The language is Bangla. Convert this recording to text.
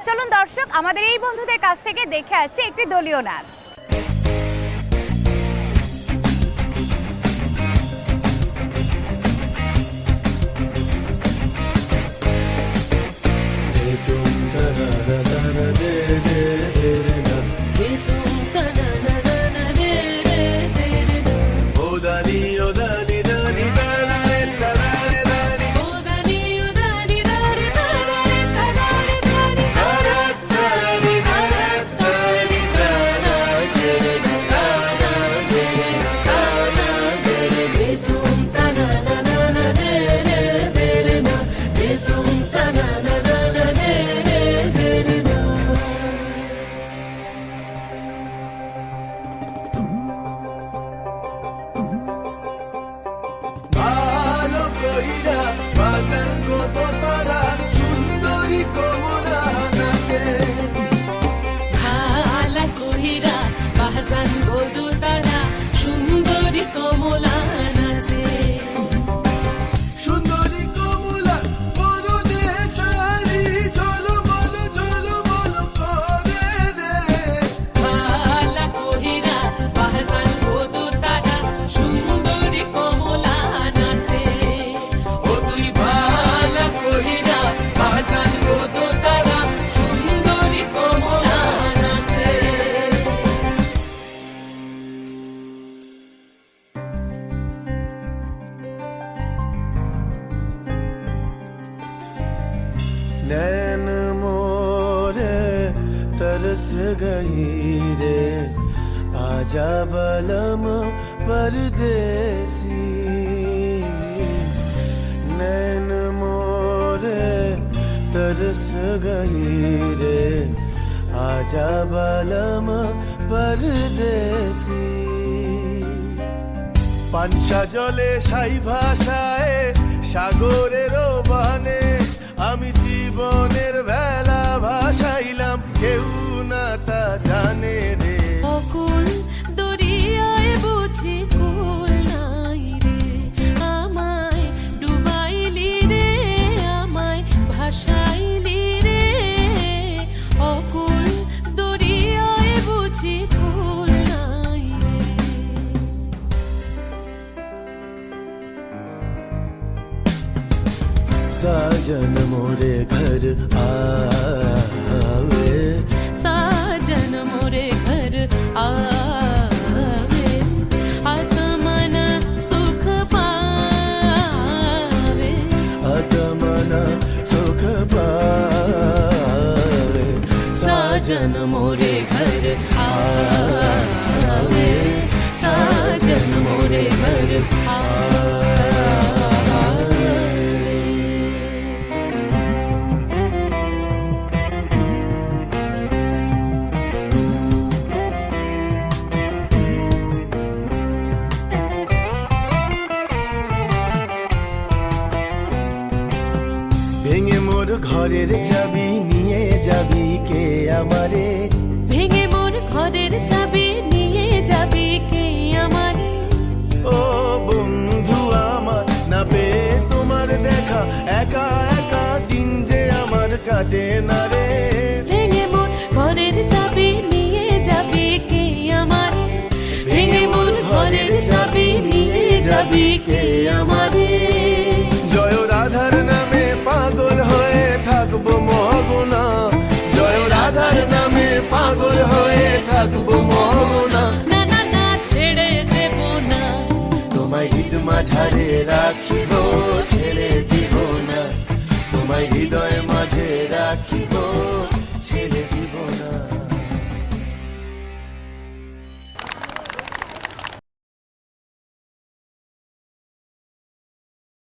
চলুন দর্শক আমাদের এই বন্ধুদের কাছ থেকে দেখে আসি একটি দলীয় নাচ। नैन मोरे तरस गई रे आजा बलम परदेसी नैन मोरे तरस गई रे आजा बलम परदेसी পানসা জলে সাই ভাষায় সাগরের বানে আমি জীবনের বেলা ভাসাইলাম কেউ না তা জানে রে অকুল দরিয়ায় বুঝি কুল নাই রে আমায় ডুবাইলি রে আমায় ভাসাইলি রে অকুল দরিয়ায় বুঝি কুল নাই রে साजन मोरे घर आवे साजन मोरे घर आवे आत्मन सुख पावे आत्मन सुख पावे साजन मोरे घर आवे साजन मोरे घर आवे ভেঙে মোর ঘরের চাবি নিয়ে যাবি কে আমারে ভেঙে মোর ঘরের চাবি নিয়ে যাবি কে আমারে ও বন্ধু আমার না পেয়ে তোমার দেখা একা একা দিন যে আমার কাটে না রে ভেঙে মোর ঘরের চাবি নিয়ে যাবি কে আমারে ভেঙে মোর ঘরের চাবি নিয়ে যাবি কে আমারে জয় রাধার নামে পাগল হয়ে থাকবো মহগুনা জয় রাধার নামে পাগল হয়ে থাকবো মহগুনা না না না ছেড়ে দেব না তোমায় হৃদ মাঝারে রাখিব ছেড়ে দিব না তোমায় হৃদয়